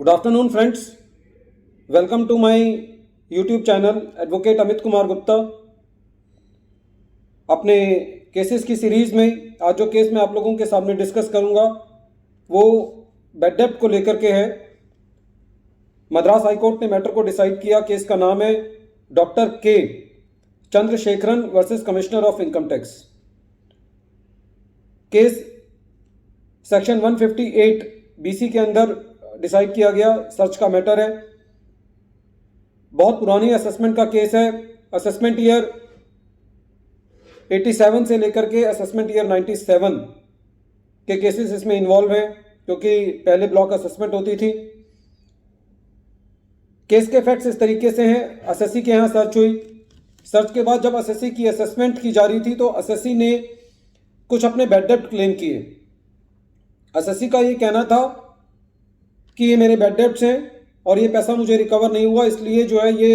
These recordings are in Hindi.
Good afternoon, friends. Welcome to my YouTube channel advocate Amit Kumar Gupta. अपने केसेस की सीरीज़ में आज जो केस मैं आप लोगों के सामने डिस्कस करूंगा वो बैड डेब्ट को लेकर के है। मद्रास हाई कोर्ट ने मैटर को डिसाइड किया। केस का नाम है डॉक्टर के Chandrasekaran versus commissioner of income tax. Case section 158 BC के अंदर डिसाइड किया गया। सर्च का मैटर है। बहुत पुरानी असेसमेंट का केस है। असेसमेंट ईयर 87 से लेकर के असेसमेंट ईयर 97 के केसेस इसमें इन्वॉल्व हैं, क्योंकि पहले ब्लॉक असेसमेंट होती थी। केस के फैक्ट्स इस तरीके से हैं। असेसी के यहाँ सर्च हुई। सर्च के बाद जब असेसी की असेसमेंट की जा रही थी तो असेसी ने कुछ अपने बैड डेब्ट क्लेम किए। असेसी का ये कहना था कि ये मेरे बैड डेब्ट्स हैं और ये पैसा मुझे रिकवर नहीं हुआ, इसलिए जो है ये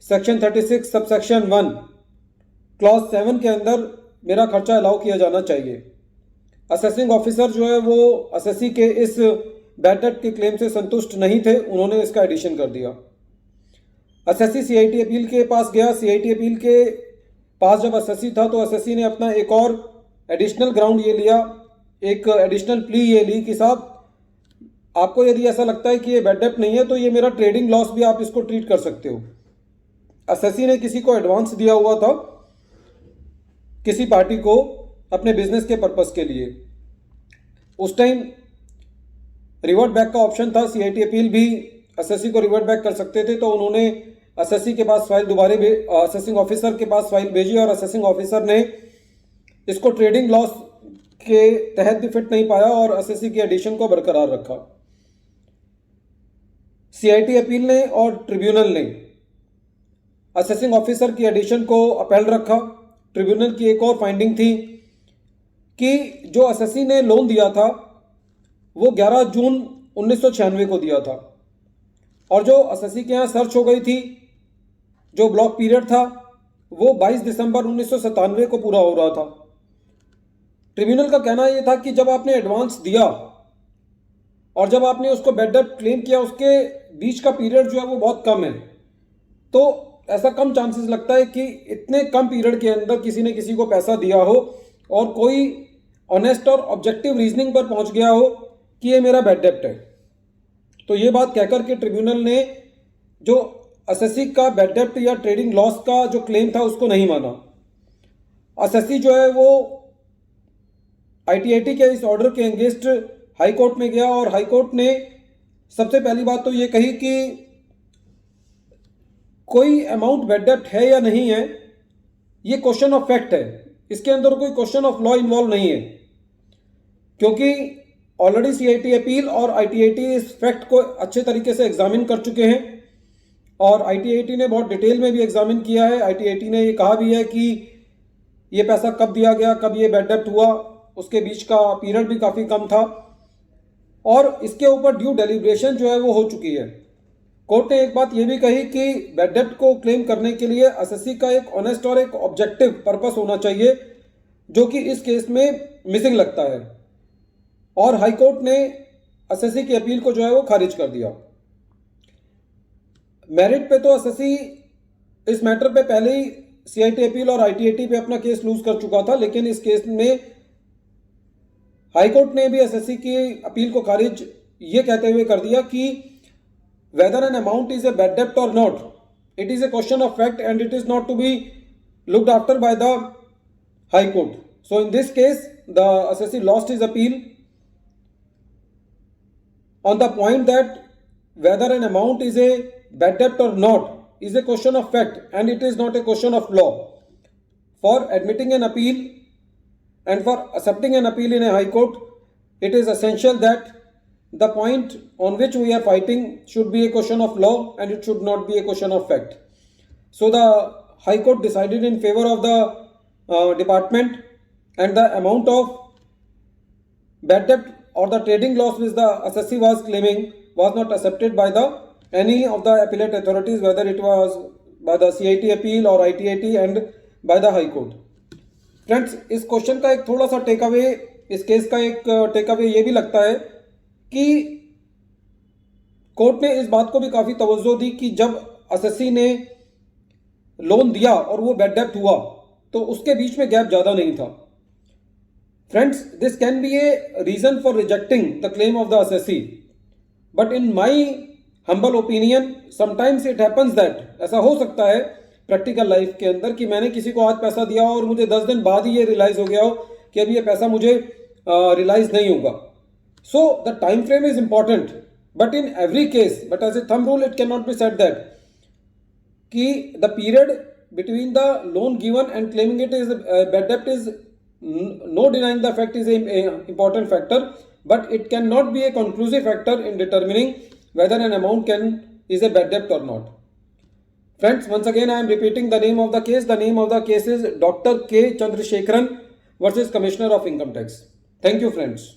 सेक्शन 36 सबसेक्शन 1 क्लॉज 7 के अंदर मेरा खर्चा अलाउ किया जाना चाहिए। असेसिंग ऑफिसर जो है वो असेसी के इस बैड डेब्ट के क्लेम से संतुष्ट नहीं थे। उन्होंने इसका एडिशन कर दिया। असेसी CIT अपील के पास गया। CIT अपील के पास जब असेसी था तो असेसी ने अपना एक और एडिशनल ग्राउंड ये लिया, एक एडिशनल प्ली ये ली कि साहब आपको यदि ऐसा लगता है कि ये बैड डेब्ट नहीं है तो ये मेरा ट्रेडिंग लॉस भी आप इसको ट्रीट कर सकते हो। असेसी ने किसी को एडवांस दिया हुआ था, किसी पार्टी को अपने बिजनेस के पर्पस के लिए। उस टाइम रिवर्ट बैक का ऑप्शन था। CIT अपील भी असेसी को रिवर्ट बैक कर सकते थे, तो उन्होंने असेसी के पास फाइल दोबारा असेसिंग ऑफिसर के पास फाइल भेजी और असेसिंग ऑफिसर ने इसको ट्रेडिंग लॉस के तहत भी फिट नहीं पाया और असेसी की एडिशन को बरकरार रखा। CIT अपील ने और ट्रिब्यूनल ने असेसिंग ऑफिसर की एडिशन को अपील रखा। ट्रिब्यूनल की एक और फाइंडिंग थी कि जो असेसी ने लोन दिया था वो 11 जून 1996 को दिया था और जो असेसी के यहाँ सर्च हो गई थी, जो ब्लॉक पीरियड था वो 22 दिसंबर 1997 को पूरा हो रहा था। ट्रिब्यूनल का कहना यह था कि जब आपने एडवांस दिया और जब आपने उसको बैड डेब्ट क्लेम किया, उसके बीच का पीरियड जो है वो बहुत कम है, तो ऐसा कम चांसेस लगता है कि इतने कम पीरियड के अंदर किसी ने किसी को पैसा दिया हो और कोई ऑनेस्ट और ऑब्जेक्टिव रीजनिंग पर पहुंच गया हो कि ये मेरा बैड डेब्ट है। तो ये बात कहकर के ट्रिब्यूनल ने जो असेसी का बैड डेब्ट या ट्रेडिंग लॉस का जो क्लेम था उसको नहीं माना। असेसी जो है वो ITAT के इस ऑर्डर के अगेंस्ट हाई कोर्ट में गया और हाई कोर्ट ने सबसे पहली बात तो ये कही कि कोई अमाउंट बैड डेब्ट है या नहीं है, ये क्वेश्चन ऑफ फैक्ट है। इसके अंदर कोई क्वेश्चन ऑफ लॉ इन्वॉल्व नहीं है, क्योंकि ऑलरेडी CIT अपील और ITAT इस फैक्ट को अच्छे तरीके से एग्जामिन कर चुके हैं और ITAT ने बहुत डिटेल में भी एग्जामिन किया है। ITAT ने ये कहा भी है कि ये पैसा कब दिया गया, कब ये बैड डेब्ट हुआ, उसके बीच का पीरियड भी काफ़ी कम था और इसके ऊपर ड्यू डेलिब्रेशन जो है वो हो चुकी है। कोर्ट ने एक बात ये भी कही कि बैड डेब्ट को क्लेम करने के लिए असेसी का एक ऑनेस्ट और एक ऑब्जेक्टिव पर्पस होना चाहिए, जो कि इस केस में मिसिंग लगता है। और हाई कोर्ट ने असेसी की अपील को जो है वो खारिज कर दिया। मेरिट पे तो असेसी इस मैटर पे पहले ही CIT अपील और ITAT पे अपना केस लूज कर चुका था, लेकिन इस केस में हाई कोर्ट ने भी असेसी की अपील को खारिज ये कहते हुए कर दिया कि whether an amount is a bad debt or not, it is a question of fact and it is not to be looked after by the high court. So in this case the assessee lost his appeal on the point that whether an amount is a bad debt or not is a question of fact and it is not a question of law. For admitting an appeal and for accepting an appeal in a high court, it is essential that the point on which we are fighting should be a question of law and it should not be a question of fact. So the High Court decided in favor of the department, and the amount of bad debt or the trading loss which the assessee was claiming was not accepted by the any of the appellate authorities, whether it was by the CIT appeal or ITAT and by the High Court. Friends, इस क्वेश्चन का एक थोड़ा सा टेक अवे, इस केस का एक टेक अवे ये भी लगता है कि कोर्ट ने इस बात को भी काफ़ी तवज्जो दी कि जब एसएससी ने लोन दिया और वो बैड डेप्ट हुआ तो उसके बीच में गैप ज़्यादा नहीं था. Friends, this can be a reason for rejecting the claim of the assessee, but in my humble opinion sometimes it happens that, ऐसा हो सकता है प्रैक्टिकल लाइफ के अंदर कि मैंने किसी को आज पैसा दिया और मुझे 10 दिन बाद ही ये रियलाइज हो गया हो कि अब ये पैसा मुझे रियलाइज नहीं होगा. So the time frame is important, but in every case, but as a thumb rule it can not be said that कि the period between the loan given and claiming it is bad डेप्ट is no denying the fact is a important factor, but it cannot be a conclusive factor in determining whether an amount is a bad debt or not. Friends, once again I am repeating the name of the case. The name of the case is Dr. K. Chandrasekharan versus Commissioner of Income Tax. Thank you, friends.